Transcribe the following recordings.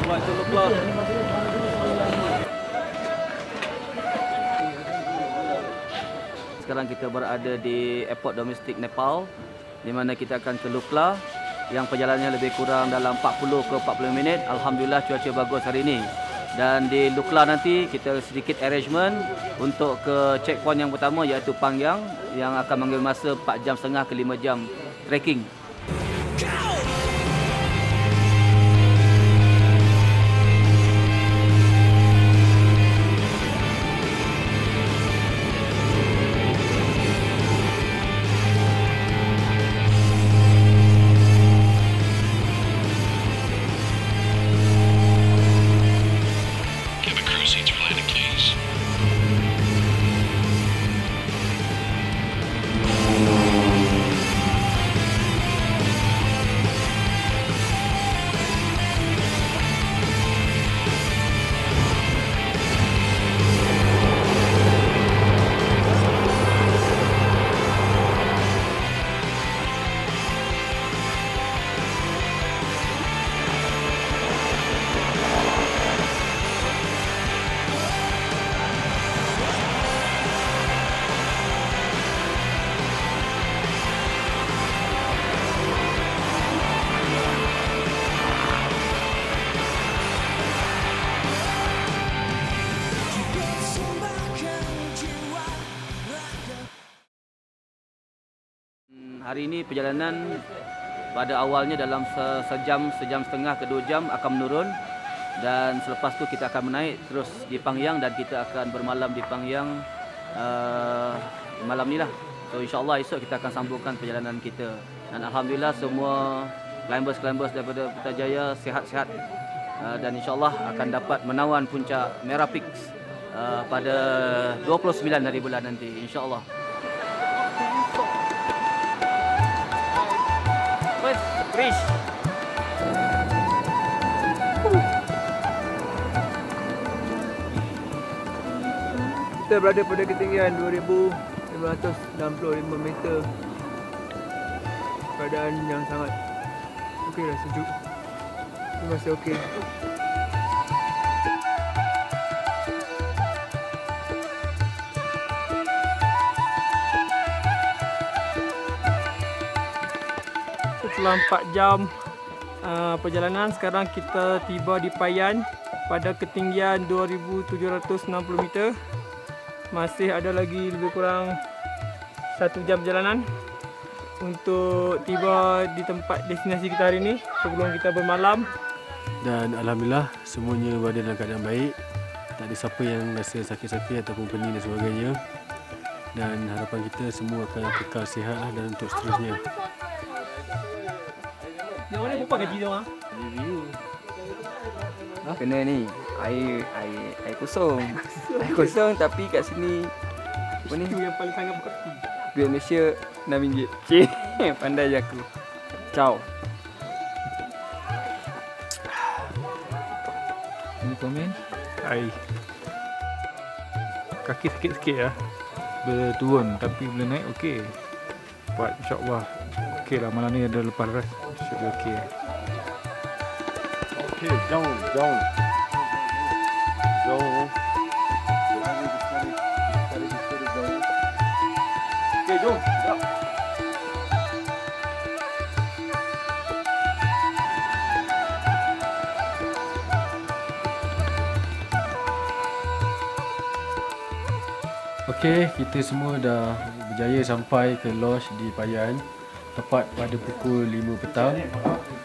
Flight to Lukla. Sekarang kita berada di airport domestik Nepal, di mana kita akan ke Lukla yang perjalanannya lebih kurang dalam 40 ke 40 minit. Alhamdulillah cuaca bagus hari ini. Dan di Lukla nanti kita sedikit arrangement untuk ke checkpoint yang pertama iaitu Pangyang yang akan mengambil masa 4 jam setengah ke 5 jam trekking. Hari ini perjalanan pada awalnya dalam sejam setengah ke 2 jam akan menurun, dan selepas tu kita akan menaik terus di Pangyang dan kita akan bermalam di Pangyang malam ni lah. So insyaAllah esok kita akan sambungkan perjalanan kita, dan alhamdulillah semua climbers daripada Putrajaya sihat-sihat, dan insyaAllah akan dapat menawan puncak Merah Peaks pada 29 hari bulan nanti insyaAllah. Chris. Kita berada pada ketinggian 2,565 meter. Keadaan yang sangat okeylah, sejuk. Ini masih okey. Setelah 4 jam perjalanan, sekarang kita tiba di Payan pada ketinggian 2,760 meter. Masih ada lagi lebih kurang 1 jam perjalanan untuk tiba di tempat destinasi kita hari ini sebelum kita bermalam. Dan alhamdulillah semuanya berada dalam keadaan baik. Tak ada siapa yang rasa sakit-sakit ataupun pening dan sebagainya. Dan harapan kita semua akan kekal sihat dan untuk seterusnya. Yang mana berapa gaji dia orang? Review. Kena ni air kosong. Air kosong tapi kat sini apa ni? Itu yang paling sangat berkati. Duit Malaysia RM6. Cik, pandai je aku. Ciao. Ini komen? Air. Kaki sakit sikit lah. Boleh turun tapi boleh naik okey. Buat insyaAllah okey lah, malam ni ada lepas ras. Should be okey. Okay, jauh. Okay, jom. Okey, kita semua dah berjaya sampai ke lodge di Payan tepat pada pukul 5 petang,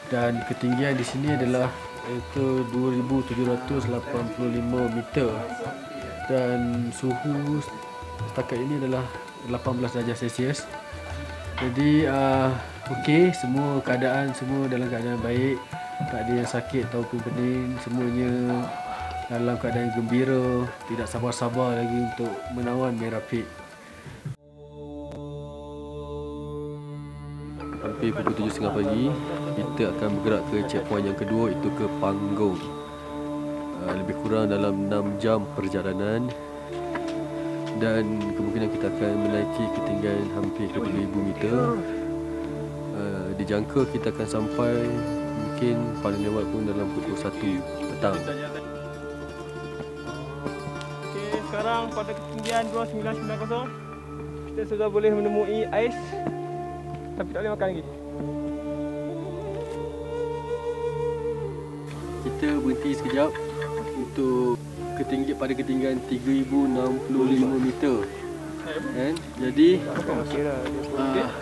dan ketinggian di sini adalah iaitu 2,785 meter, dan suhu setakat ini adalah 18 darjah Celsius. Jadi okey, semua keadaan semua dalam keadaan baik, tak ada yang sakit ataupun pening, semuanya dalam keadaan gembira, tidak sabar-sabar lagi untuk menawan Merah Peak. Hampir pukul 7.30 pagi, kita akan bergerak ke checkpoint yang kedua, iaitu ke Panggung. Lebih kurang dalam 6 jam perjalanan, dan kemungkinan kita akan menaiki ketinggian hampir ke 2,000 meter. Dijangka kita akan sampai mungkin paling lewat pun dalam pukul 1 datang. Okey, sekarang pada ketinggian 2990 kita sudah boleh menemui ais, tapi tak boleh makan lagi. Kita berhenti sekejap untuk pada ketinggian 3065 meter. Kan? Jadi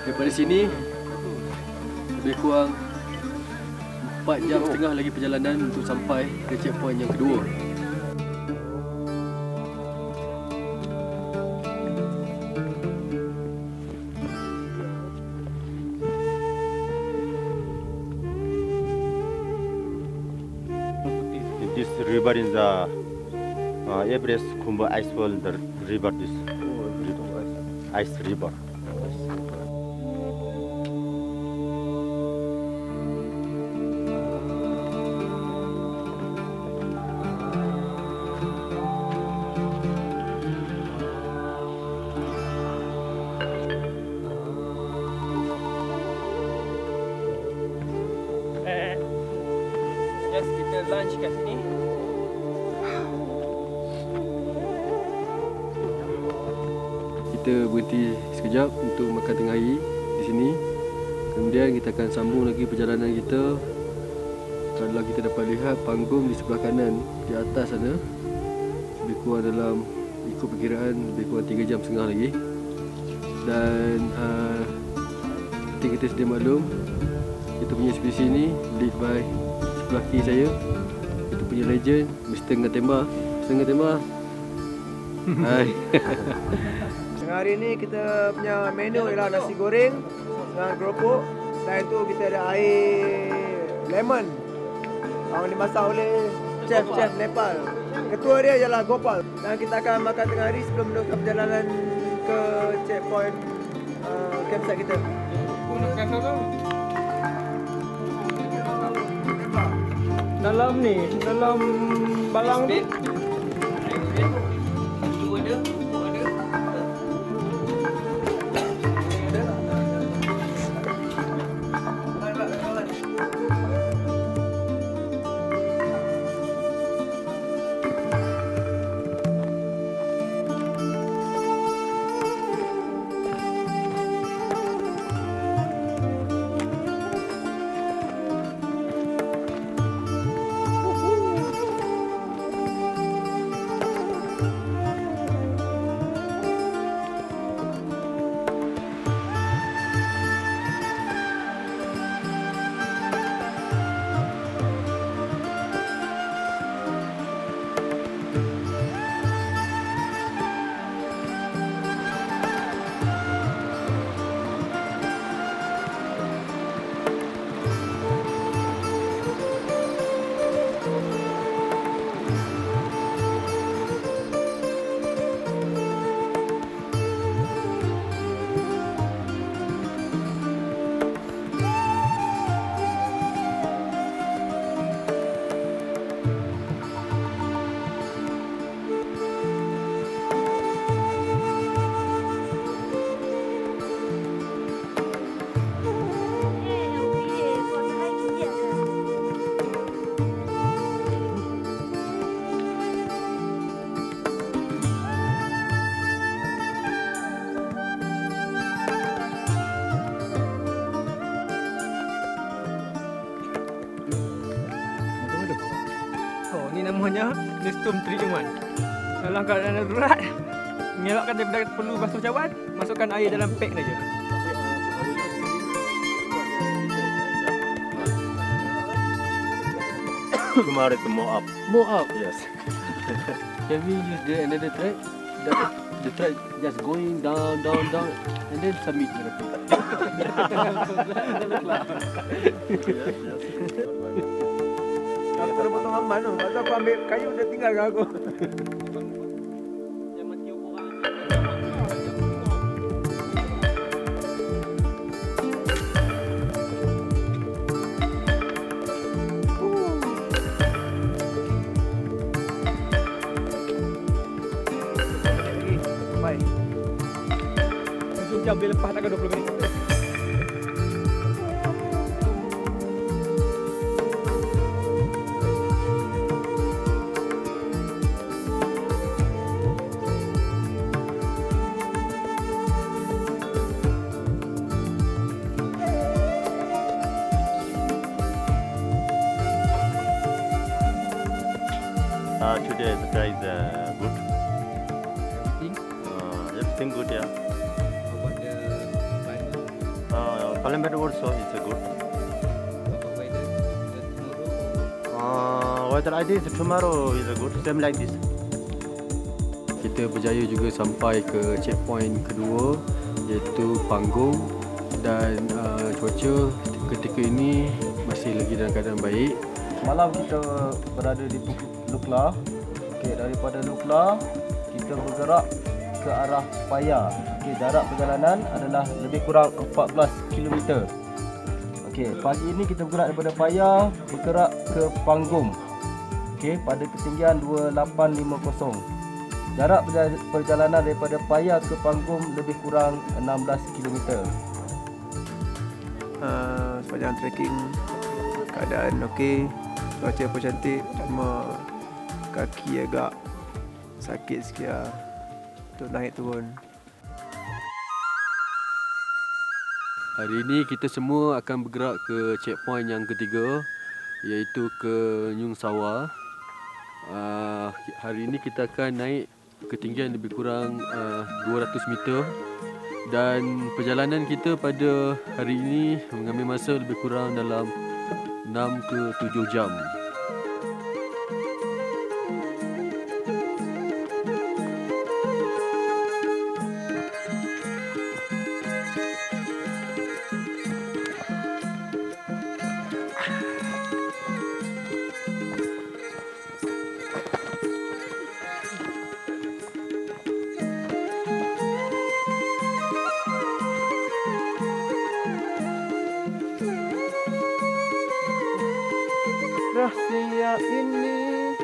daripada sini lebih kurang 4 jam setengah lagi perjalanan untuk sampai ke checkpoint yang kedua. This river in the Everest Khumbu Icefall, the river, this ice river. Yes, kita lunch kat sini. Kita berhenti sekejap untuk makan tengah hari di sini. Kemudian kita akan sambung lagi perjalanan kita. Kalau kita dapat lihat panggung di sebelah kanan di atas sana, lebih kurang dalam ikut perkiraan lebih kurang 3 jam setengah lagi. Dan seperti kita sedia maklum, kita punya ekspedisi ni lead by sebelah kiri saya, kita punya legend Mr. Ngatemba. Mr. Ngatemba. Hai. Hari ni kita punya menu ialah nasi goreng dengan keropok. Selain tu kita ada air lemon yang dimasak oleh chef Nepal. Ketua dia ialah Gopal. Dan kita akan makan tengah hari sebelum meneruskan perjalanan ke checkpoint campsite kita. Dalam ni, dalam balang ni. Ini namanya Nestum 3-in-1. Dalam keadaan darurat, mengelakkan daripada perlu basuh cawan, masukkan air dalam pack saja. Tomorrow to more up. More up. Yes. Can we use another track? The track just going down, and then submit. Aku terus potong aman tu. Lepas tu aku ambil kayu dia tinggalkan aku. Bye. 7 jam dia lepas takkan 20 minit. today the day is good. Everything good, yeah. How about the climate? Climate also is good. How about weather? Tomorrow? Weather I think tomorrow is good, same like this. Kita berjaya juga sampai ke checkpoint kedua iaitu Panggung dan cuaca ketika ini masih lagi dalam keadaan baik. Malam kita berada di Bukit Lukla. Okey, daripada Lukla kita bergerak ke arah Paya. Okey, jarak perjalanan adalah lebih kurang 14 km. Okey, pagi ini kita bergerak daripada Paya bergerak ke Panggung. Okey, pada ketinggian 2850. Jarak perjalanan daripada Paya ke Panggung lebih kurang 16 km. Sepanjang trekking keadaan okey, cuaca pun cantik, cuma kaki agak sakit sikit lah untuk naik turun. Hari ini kita semua akan bergerak ke checkpoint yang ketiga iaitu ke Nyung Sawa. Hari ini kita akan naik ketinggian lebih kurang 200 meter dan perjalanan kita pada hari ini mengambil masa lebih kurang dalam 6 ke 7 jam. Rahsia ini.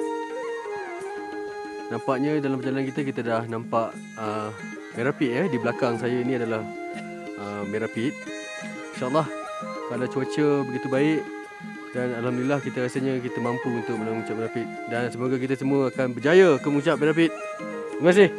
Nampaknya dalam perjalanan kita dah nampak Merapit di belakang saya ni adalah Merapit. InsyaAllah kalau cuaca begitu baik dan alhamdulillah kita rasanya kita mampu untuk mengucap Merapit dan semoga kita semua akan berjaya ke mengucap Merapit. Terima kasih.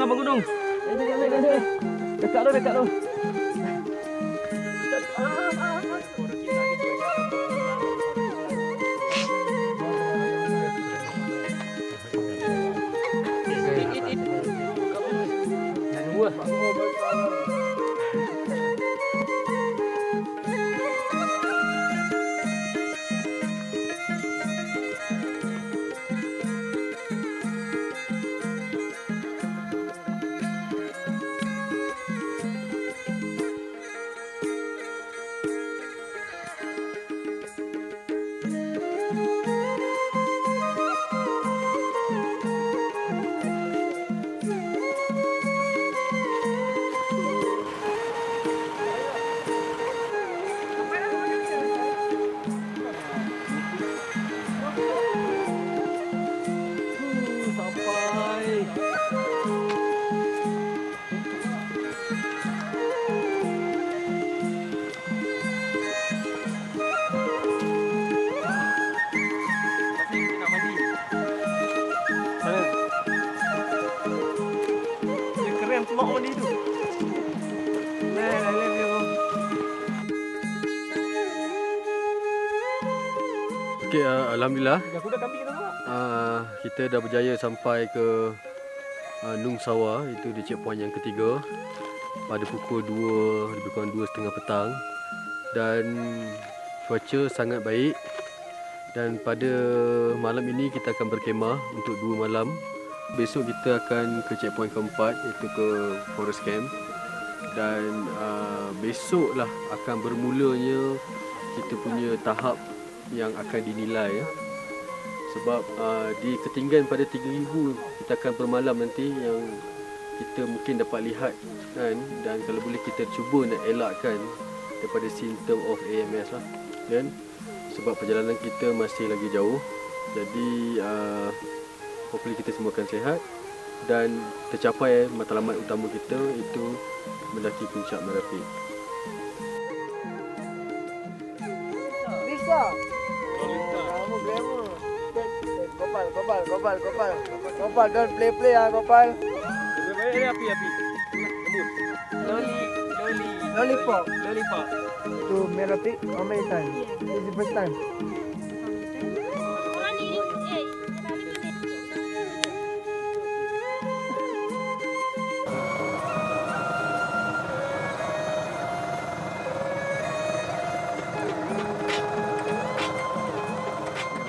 Gambar gunung. Dekat tu. Okey, alhamdulillah. Kita dah berjaya sampai ke Nung Sawa, itu di checkpoint yang ketiga pada pukul 2 lebih kurang 2:30 petang dan cuaca sangat baik dan pada malam ini kita akan berkemah untuk 2 malam. Besok kita akan ke checkpoint keempat iaitu ke Forest Camp dan besoklah akan bermulanya kita punya tahap yang akan dinilai sebab di ketinggian pada 3000 kita akan bermalam nanti yang kita mungkin dapat lihat kan, dan kalau boleh kita cuba nak elakkan daripada simptom of AMS lah kan, sebab perjalanan kita masih lagi jauh. Jadi hopefully kita semua akan sihat dan tercapai matlamat utama kita itu mendaki puncak Merapit. Lisa. Kamu glamour. Gopal, don't play ah Gopal. Ini api. Lollipop. Lollipop. To Merapi, how many times? This is the first time.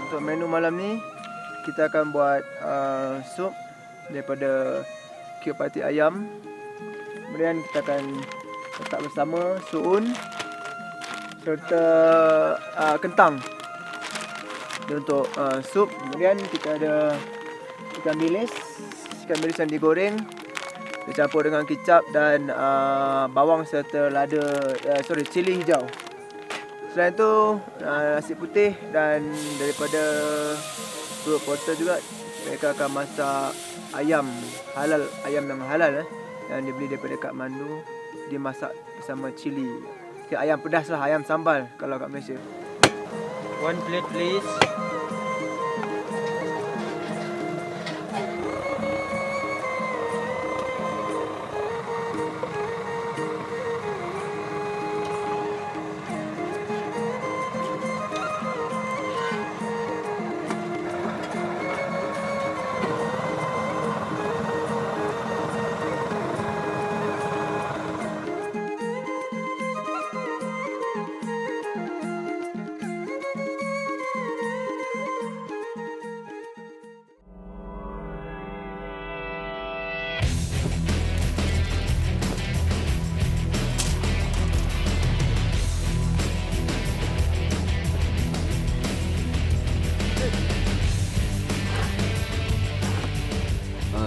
Untuk menu malam ni, kita akan buat sup daripada kek pati ayam. Kemudian kita akan letak bersama suun serta kentang. Dan untuk sup, kemudian kita ada ikan bilis yang digoreng, dicampur dengan kicap dan bawang serta cili hijau. Selain itu nasi putih, dan daripada Perut Porter juga mereka akan masak ayam halal, ayam yang halal yang dibeli daripada Kathmandu, dimasak bersama cili. Ayam pedas lah, ayam sambal kalau kat Malaysia. One plate please.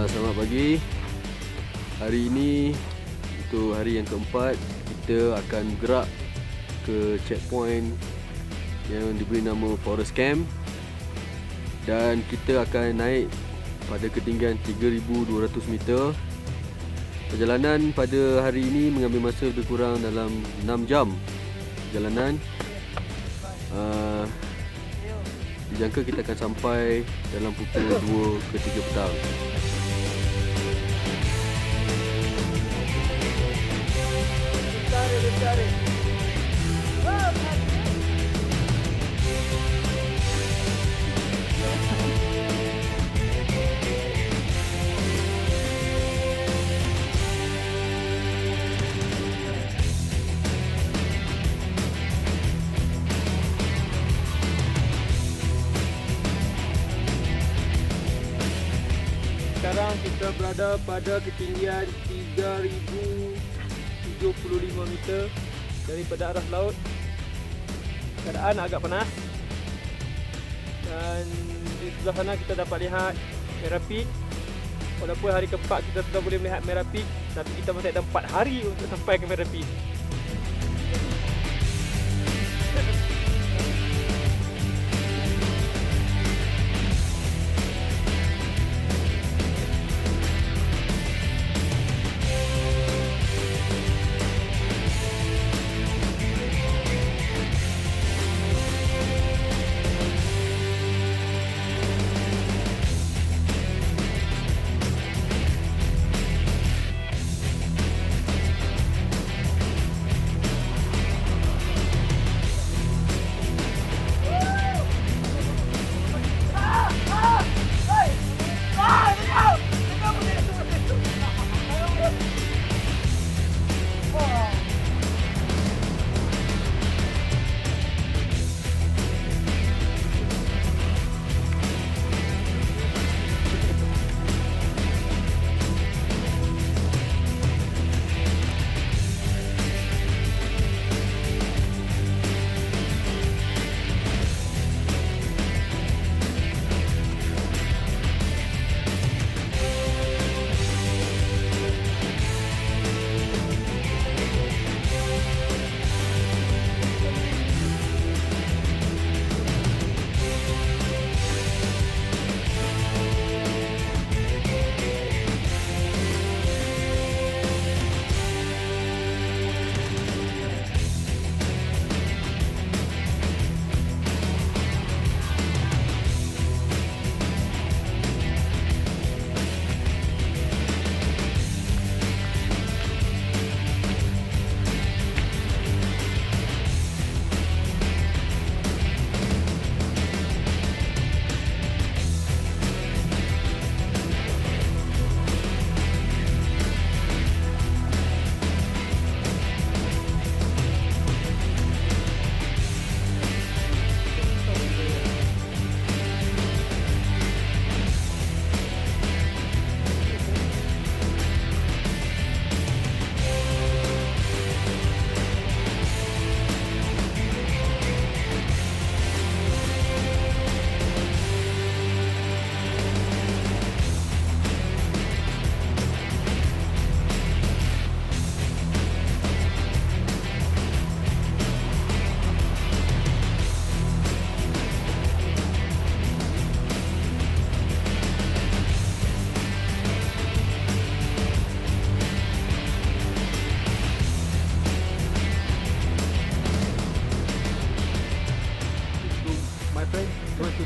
Selamat pagi. Hari ini untuk hari yang keempat, kita akan bergerak ke checkpoint yang diberi nama Forest Camp, dan kita akan naik pada ketinggian 3,200 meter. Perjalanan pada hari ini mengambil masa lebih kurang dalam 6 jam perjalanan. Dijangka kita akan sampai dalam pukul 2 ke 3 petang. Sekarang kita berada pada ketinggian 3,075 meter daripada arah laut. Keadaan agak panas, dan di sebelah sana kita dapat lihat Merapi. Walaupun hari keempat kita sudah boleh melihat Merapi, tapi kita masih ada 4 hari untuk sampai ke Merapi.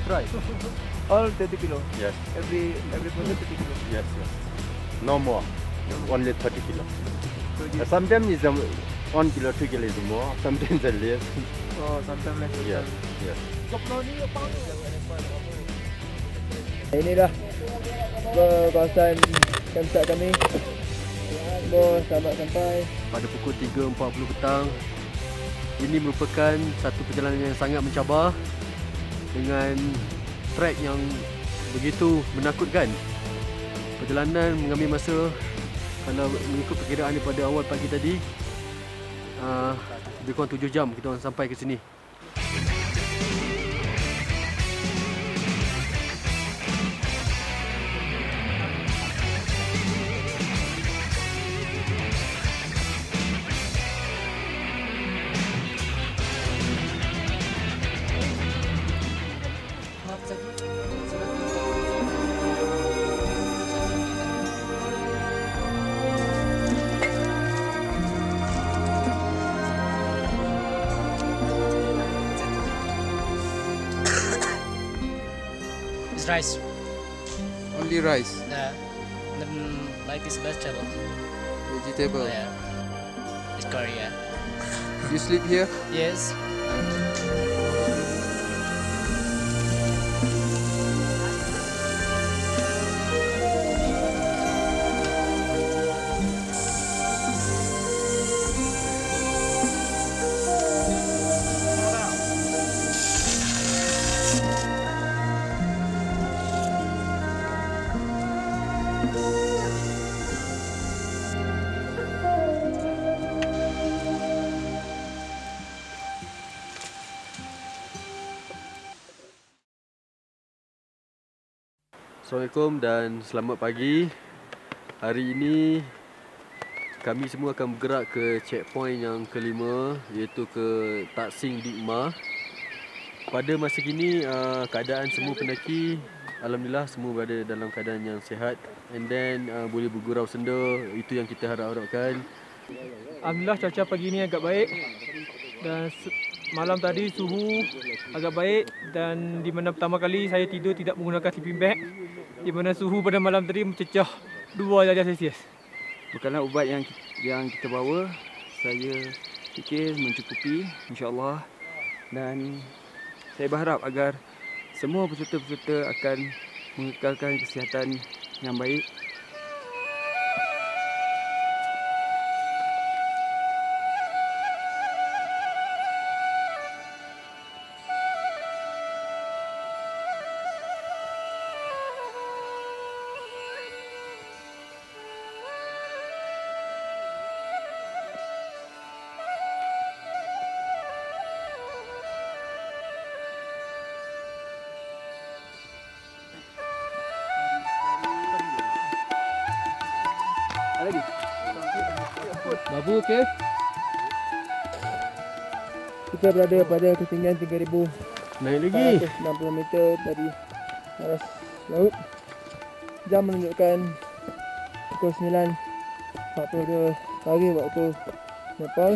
right. All 30 kilo. Yes. Every person 30 kilo. Yes. No more. Only 30 kilo. Sometimes is 1 kilo, 2 kilo is more. Sometimes less. Oh, sometimes less. Yes. Yes. Inilah kawasan campsite kami. Semua selamat sampai. Pada pukul 3.40 petang. Ini merupakan satu perjalanan yang sangat mencabar dengan trek yang begitu menakutkan. Perjalanan mengambil masa, kalau mengikut perkiraan daripada awal pagi tadi, lebih kurang 7 jam kita orang sampai ke sini. Rice. Only rice, Then like this vegetable. vegetable. Oh, yeah. It's curry, yeah. You sleep here? Yes. Assalamualaikum dan selamat pagi. Hari ini kami semua akan bergerak ke checkpoint yang kelima, iaitu ke Taksing Dikma. Pada masa kini keadaan semua pendaki alhamdulillah semua berada dalam keadaan yang sihat, and then boleh bergurau senda. Itu yang kita harapkan. Alhamdulillah cuaca pagi ni agak baik dan malam tadi suhu agak baik, dan di mana pertama kali saya tidur tidak menggunakan sleeping bag, di mana suhu pada malam tadi mencecah 2 darjah Celsius. Makanan ubat yang kita bawa, saya fikir mencukupi insya-Allah, dan saya berharap agar semua peserta-peserta akan mengekalkan kesihatan yang baik. Babu okey? Kita berada pada ketinggian 3,000 Naik lagi. 60 meter dari aras laut. Jam menunjukkan pukul 9.42 pagi waktu Nepal.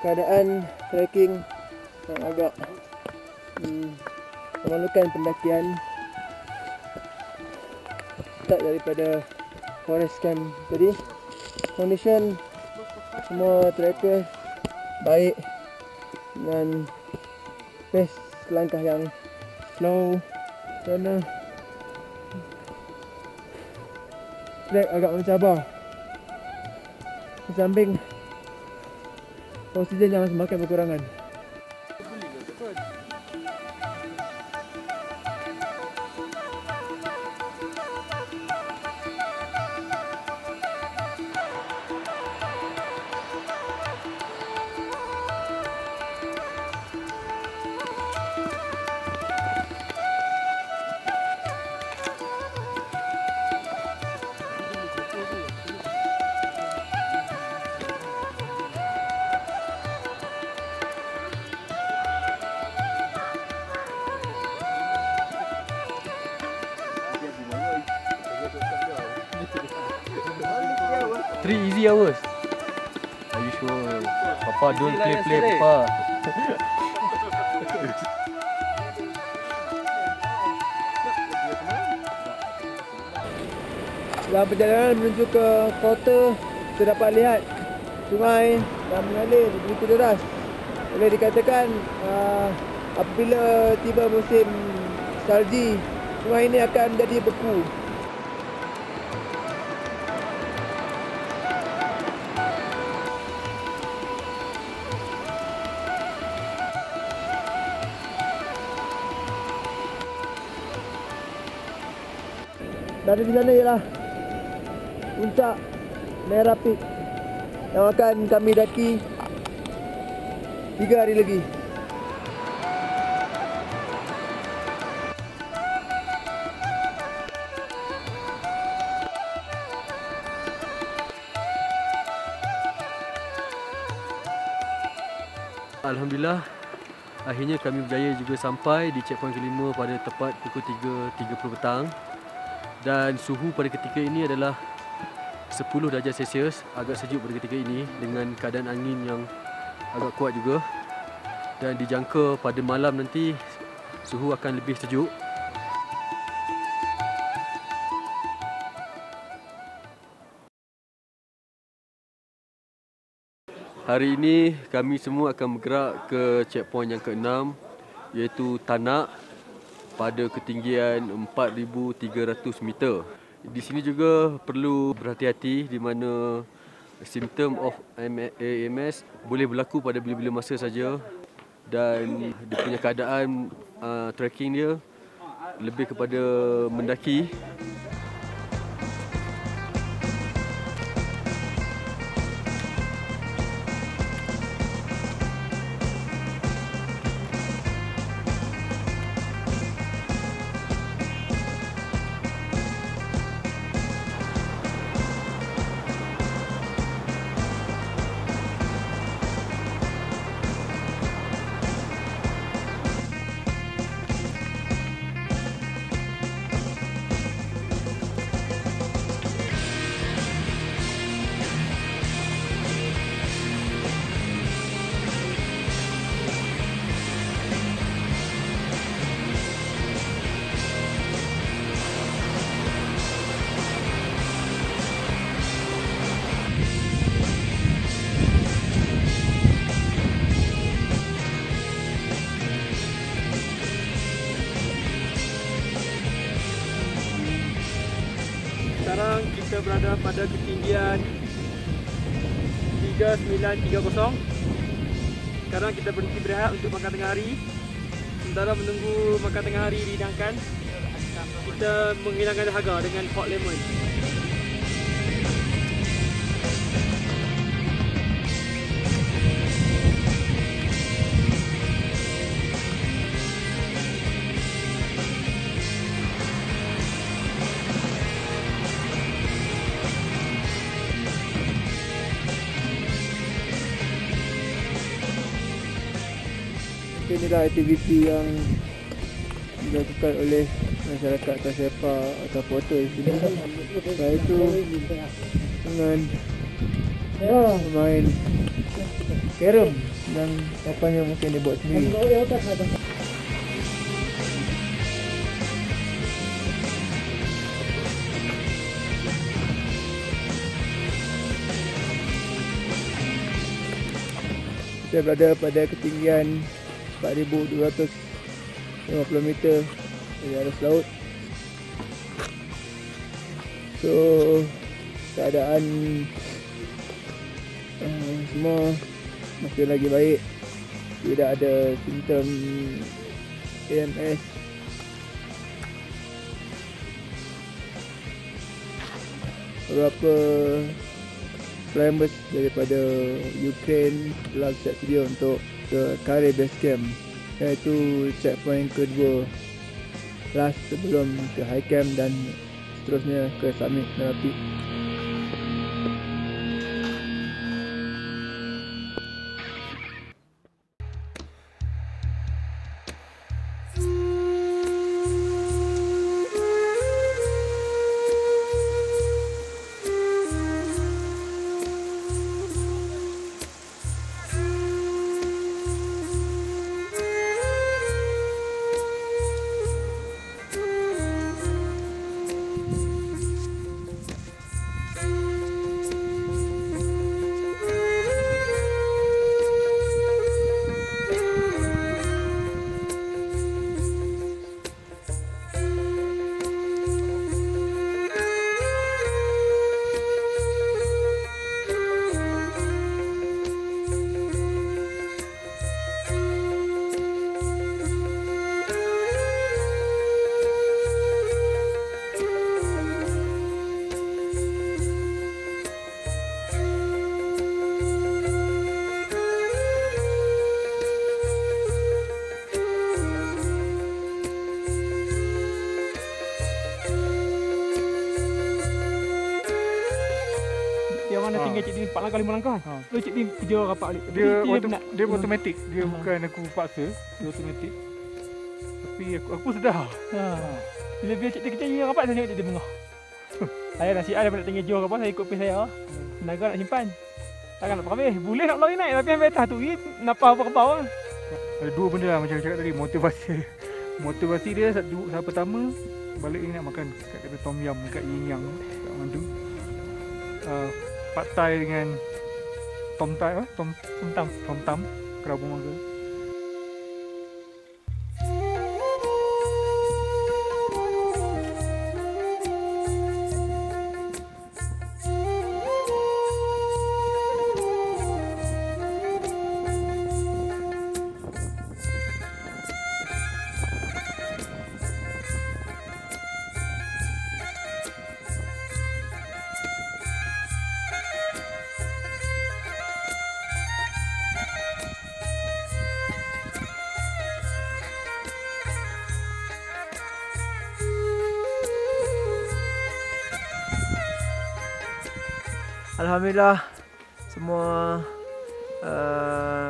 Keadaan trekking yang agak memalukan pendakian. Start daripada forest camp tadi. Condition semua tracker baik dengan pace langkah yang slow kerana trek agak mencabar. Di samping oksigen yang semakin berkurangan. Three easy hours. Are you sure? Papa don't play, Papa. Dalam perjalanan menuju ke kota, kita dapat lihat sungai yang mengalir begitu deras. Boleh dikatakan apabila tiba musim salji, sungai ini akan menjadi beku. Dan di sana ialah puncak Merah Peak yang akan kami daki 3 hari lagi. Alhamdulillah, akhirnya kami berjaya juga sampai di checkpoint kelima pada tepat pukul 3.30 petang. Dan suhu pada ketika ini adalah 10 darjah Celsius, agak sejuk pada ketika ini dengan keadaan angin yang agak kuat juga. Dan dijangka pada malam nanti suhu akan lebih sejuk. Hari ini kami semua akan bergerak ke checkpoint yang ke-6, iaitu Tanak pada ketinggian 4,300 meter. Di sini juga perlu berhati-hati di mana simptom of AMS boleh berlaku pada bila-bila masa saja dan dia punya keadaan trekking dia lebih kepada mendaki. Sekarang kita berada pada ketinggian 3930. Sekarang kita berhenti berehat untuk makan tengah hari. Sementara menunggu makan tengah hari dihidangkan, kita menghilangkan dahaga dengan hot lemon. Inilah aktiviti yang dilakukan oleh masyarakat Tasepa atau Porter di sini, iaitu dengan bermain carom yang papannya mungkin dia buat sendiri. Kita berada pada ketinggian 4,250 meter dari atas laut. So keadaan semua masih lagi baik. Tidak ada simptom AMS. Beberapa climbers daripada Ukraine telah siap sedia untuk ke Kare Base Camp, iaitu checkpoint kedua last sebelum ke High Camp dan seterusnya ke summit Merah Peak. 4 langkah 5 langkah. Lu cik Tim kejar rapat balik. Dia automatik. Dia bukan aku paksa, dia automatik. Tapi aku sedar. Bila cik Tim kejar rapat, saya tengok dia bengah. Saya nasihat daripada nak tinggi jauh apa, saya ikut pace saya. Tenaga nak simpan. Takkan nak habis. Boleh nak lari naik tapi sampai atas tu nampak apa ke bawah. Ada dua benda lah macam cakap tadi, motivasi. Motivasi dia saat pertama balik ni nak makan kat kedai Tom Yum dekat Yin Yang kat Mandu. Pad Thai dengan Tom Tam Kerabung Mangga. Alhamdulillah semua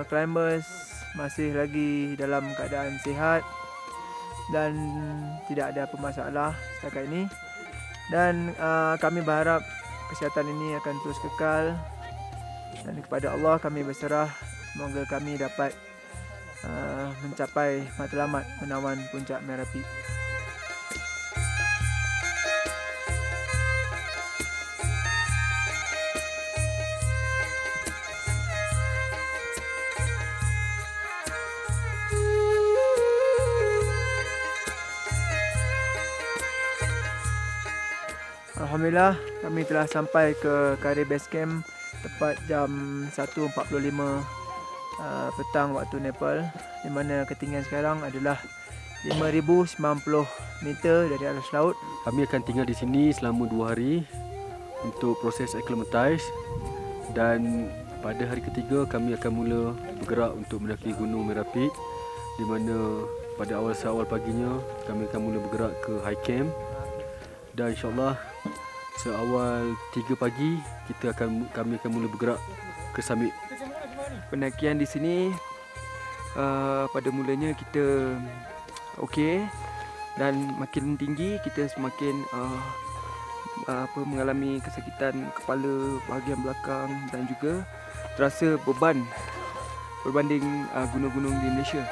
climbers masih lagi dalam keadaan sihat dan tidak ada apa masalah setakat ini, dan kami berharap kesihatan ini akan terus kekal, dan kepada Allah kami berserah semoga kami dapat mencapai matlamat menawan puncak Merapi. Alhamdulillah kami telah sampai ke Kari Base Camp tepat jam 1.45 petang waktu Nepal, di mana ketinggian sekarang adalah 5,090 meter dari atas laut. Kami akan tinggal di sini selama 2 hari untuk proses acclimatize, dan pada hari ketiga kami akan mula bergerak untuk mendaki Gunung Merapi, di mana pada awal paginya kami akan mula bergerak ke high camp, dan insyaAllah seawal 3 pagi kami akan mula bergerak ke summit. Pendakian di sini pada mulanya kita okey, dan makin tinggi kita semakin mengalami kesakitan kepala bahagian belakang, dan juga terasa beban berbanding gunung-gunung di Malaysia.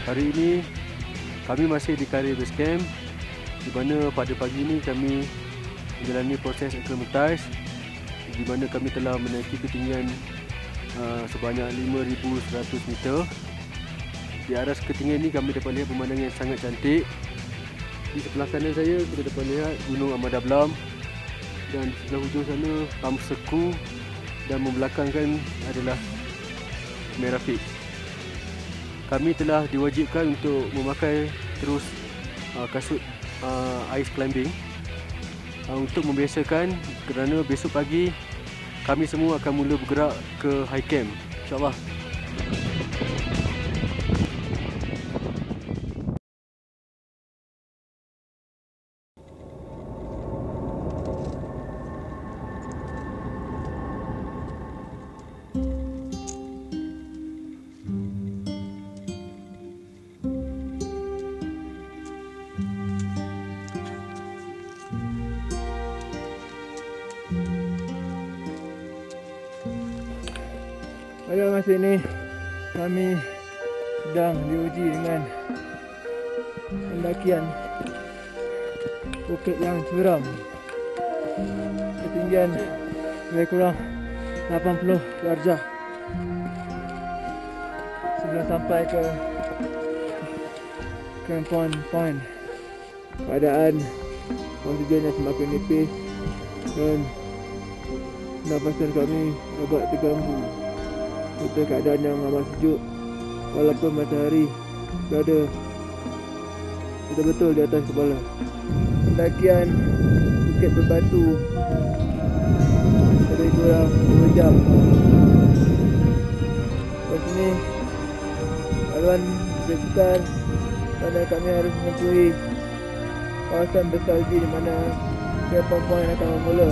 Hari ini kami masih di Kari Base Camp, di mana pada pagi ini kami menjalani proses acclimatize, di mana kami telah menaiki ketinggian sebanyak 5,100 meter. Di atas ketinggian ini kami dapat lihat pemandangan yang sangat cantik. Di sebelah kanan saya kita dapat lihat Gunung Ahmad Dablam, dan di sebelah hujung sana Tamseku, dan membelakangkan adalah Merapi. Kami telah diwajibkan untuk memakai terus kasut ice climbing untuk membiasakan, kerana besok pagi kami semua akan mula bergerak ke high camp, insyaAllah. Pada masa ini kami sedang diuji dengan pendakian bukit yang curam, ketinggian lebih kurang 80 darjah. Sebelum sampai ke Crampon Point, keadaan oksigennya semakin nipis dan nafasan kami agak terganggu. Serta keadaan yang amat sejuk, walaupun matahari berada betul-betul di atas kepala. Pendakian Bukit Berbatu lebih kurang 2 jam. Lepas ini haluan berputar pada kami harus menempuhi kawasan bersalji di mana beberapa poin akan bermula.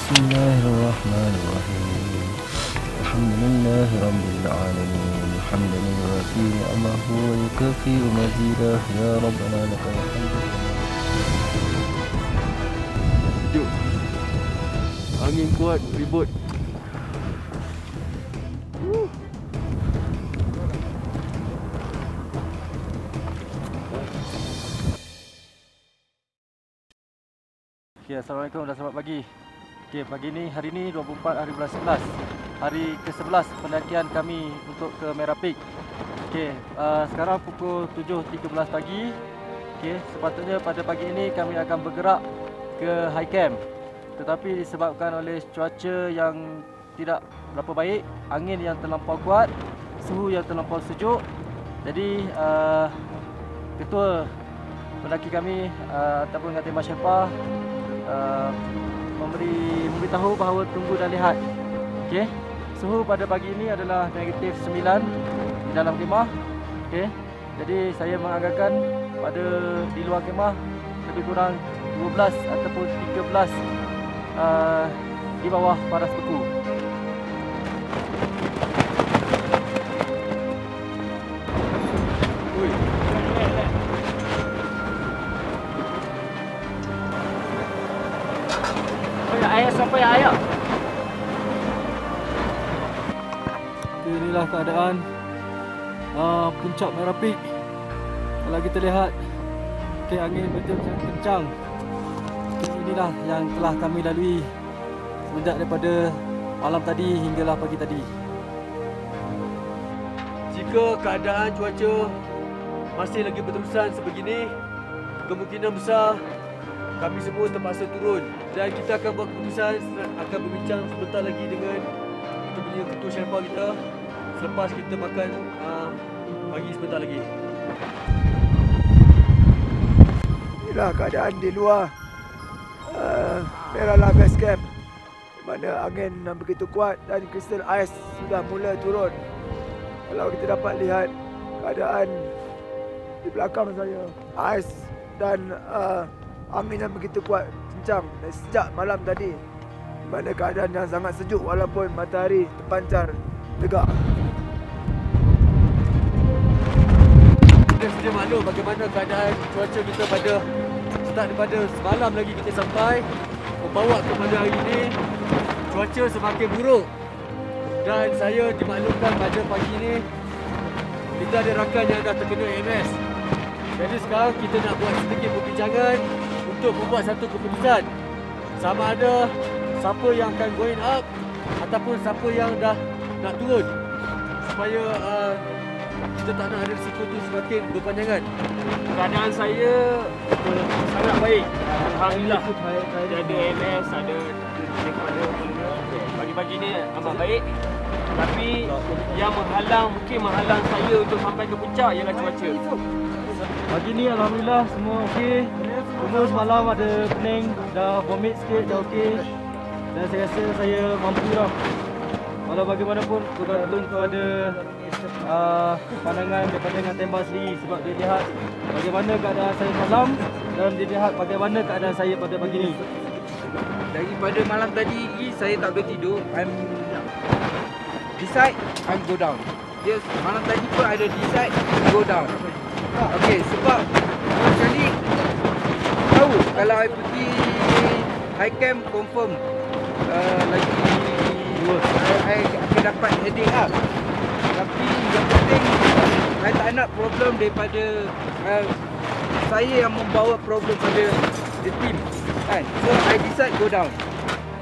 Bismillahirrahmanirrahim. Alhamdulillahirabbil alamin. Hamdan yuwafi ni'amahu wa yukafi'u mazidah. Ya Rabbana lakal hamd. Sejuk. Angin kuat, ribut. Okay, Assalamualaikum dan selamat pagi. Okay, pagi ni, hari ni 24 hari bulan 11. Hari ke-11 pendakian kami untuk ke Merah Peak. Okay, sekarang pukul 7.13 pagi. Okay, sepatutnya pada pagi ini kami akan bergerak ke high camp. Tetapi disebabkan oleh cuaca yang tidak berapa baik, angin yang terlampau kuat, suhu yang terlampau sejuk. Jadi ketua pendaki kami ataupun Khatimah Sherpa memberitahu bahawa tunggu dan lihat. Okey. Suhu pada pagi ini adalah negatif 9 di dalam kemah. Okey. Jadi saya menganggarkan pada di luar kemah lebih kurang 12 ataupun 13 di bawah paras beku. Sampai ayah. Inilah keadaan puncak Merah Peak. Kalau kita lihat, okay, angin betul kencang. Inilah yang telah kami lalui semenjak daripada malam tadi hinggalah pagi tadi. Jika keadaan cuaca masih lagi berterusan sebegini, kemungkinan besar kami semua terpaksa turun dan kita akan buat keputusan, akan berbincang sebentar lagi dengan kita punya ketua Sherpa kita selepas kita makan pagi sebentar lagi. Inilah keadaan di luar Merah Base Camp, di mana angin yang begitu kuat dan kristal ais sudah mula turun. Kalau kita dapat lihat keadaan di belakang saya, ais dan angin yang begitu kuat kencang dan sejak malam tadi, di mana keadaan yang sangat sejuk walaupun matahari terpancar tegak. Kita sudah maklum bagaimana keadaan cuaca kita pada start daripada semalam lagi kita sampai membawa kepada hari ini cuaca semakin buruk dan saya dimaklumkan pada pagi ini kita ada rakan yang dah terkena MS. Jadi sekarang kita nak buat sedikit perbincangan untuk membuat satu keputusan sama ada siapa yang akan going up ataupun siapa yang dah nak turun supaya kita tak nak ada risiko tu semakin berpanjangan. Keadaan saya sangat baik. Alhamdulillah. Ada MS, ada pagi-pagi ni amat baik. Tapi yang mungkin menghalang saya untuk sampai ke puncak ialah cuaca. Pagi ni alhamdulillah semua okey. Cuma semalam ada pening, dah vomit sikit, dah okey. Dan saya rasa saya mampu dah. Walau bagaimanapun bergantung kepada pandangan daripada Khatimah sendiri sebab dia lihat bagaimana keadaan saya malam dan dia lihat bagaimana keadaan saya pada pagi ni. Daripada malam tadi Is saya tak boleh tidur, I'm decide, I'm go down. Dia malam tadi pun ada decide, go down. Okay, sebab sekali tahu kalau I pergi high camp confirm lagi I akan dapat headache lah. Tapi yang penting I tak nak problem daripada saya yang membawa problem pada the team kan. So I decide go down.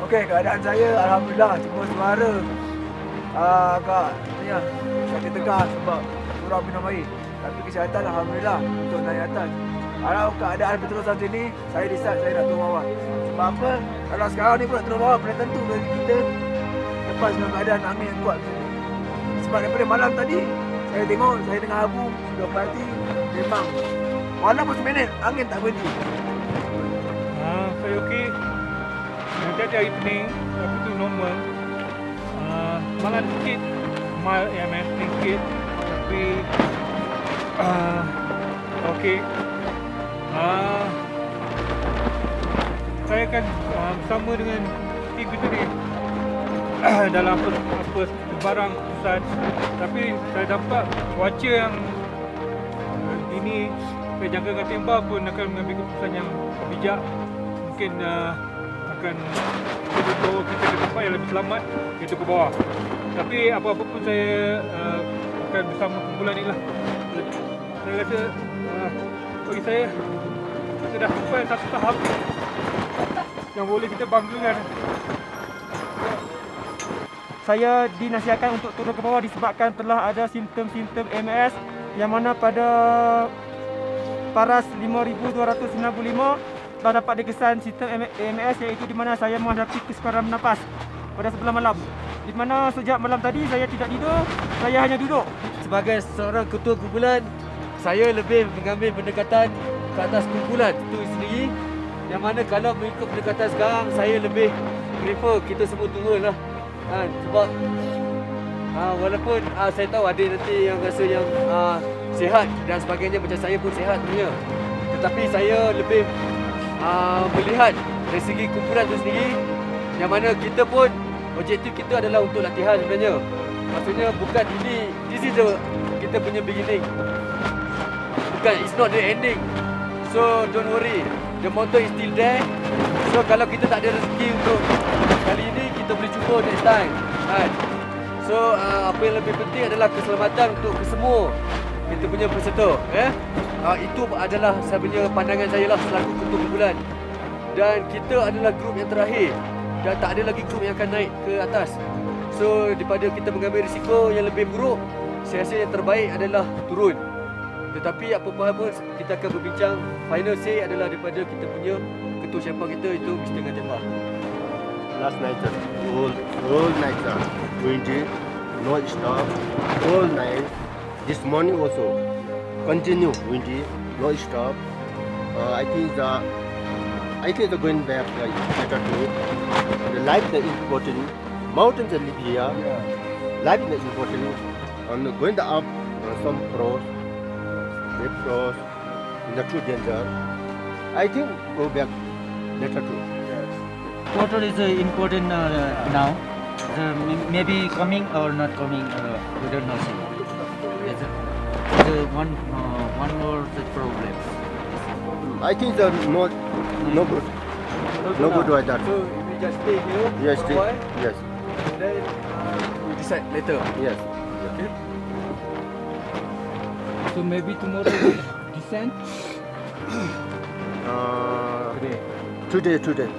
Okey, keadaan saya alhamdulillah cuma suara agak ni lah, sakit tegak sebab kurang minum air. Tapi kesihatan alhamdulillah untuk naik atas. Kalau keadaan berterusan sini, saya decide saya nak turun bawah. Sebab apa? Kalau sekarang ni pula turun bawah, belum tentu bagi kita lepas dengan keadaan angin yang kuat sini. Sebab daripada malam tadi, saya tengok, saya dengar abu, sudah perhati, memang walaupun seminit, angin tak berhenti. Saya okey. Nanti ada air pening, tapi tu normal. Malah sikit, mild AMS sikit, tapi okey. Saya akan bersama dengan tim kita ni dalam apa barang pusat. Tapi saya dapat cuaca yang ini saya jangkakan tembak pun akan mengambil keputusan yang bijak. Mungkin akan bawa kita ke tempat yang lebih selamat, iaitu ke bawah. Tapi apa-apa pun saya akan bersama kumpulan ni lah. Saya rasa bagi saya kita dah sampai satu tahap yang boleh kita banggakan. Saya dinasihatkan untuk turun ke bawah disebabkan telah ada simptom-simptom AMS yang mana pada Paras 5295 telah dapat dikesan sistem AMS, iaitu di mana saya menghadapi kesukaran bernafas pada sebelah malam. Di mana sejak malam tadi saya tidak tidur, saya hanya duduk. Sebagai seorang ketua kumpulan, saya lebih mengambil pendekatan ke atas kumpulan itu sendiri. Yang mana kalau mengikut pendekatan sekarang, saya lebih prefer kita semua turun lah. Sebab walaupun saya tahu ada nanti yang rasa yang sihat dan sebagainya, macam saya pun sihat dunia. Tetapi saya lebih melihat dari segi kumpulan itu sendiri, yang mana kita pun objektif kita adalah untuk latihan sebenarnya. Maksudnya bukan ini, this is the kita punya beginning. Bukan, it's not the ending. So don't worry, the motor is still there. So kalau kita tak ada rezeki untuk kali ini, kita boleh cuba next time. So apa yang lebih penting adalah keselamatan untuk kesemua kita punya peserta. Itu adalah saya punya pandangan saya lah selaku ketua kumpulan. Dan kita adalah grup yang terakhir dan tak ada lagi grup yang akan naik ke atas. So daripada kita mengambil risiko yang lebih buruk, saya rasa yang terbaik adalah turun. Tetapi apa-apa pun kita akan berbincang. Final say adalah daripada kita punya ketua Sherpa kita, itu Mr. Ngajemba. Last night, all night, windy, no stop, all night. This morning also continue windy, no stop. I think the going back better too. The life is important. Mountains are live here. Life is important. And going up, some pros, deep pros, not too danger. I think go back better too. Water is important now. Maybe coming or not coming, we don't know. It's one more problem. I think the no good like that. So we just stay here. Yes, for a while, yes. Then we decide later. Yes. Okay. So maybe tomorrow we descend. Today decide.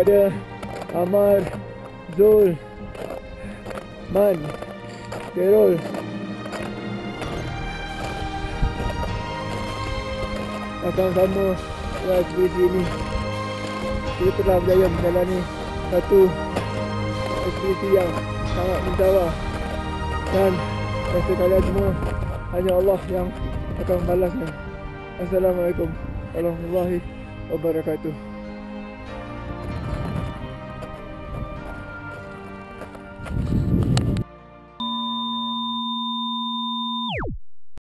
kepada Amar, Zul, Man, Derol, sama-sama dalam ekspedisi ini. Kita telah berjaya menjalani satu ekspedisi yang sangat mencabar, dan rasa kalian semua hanya Allah yang akan membalasnya. Assalamualaikum warahmatullahi wabarakatuh.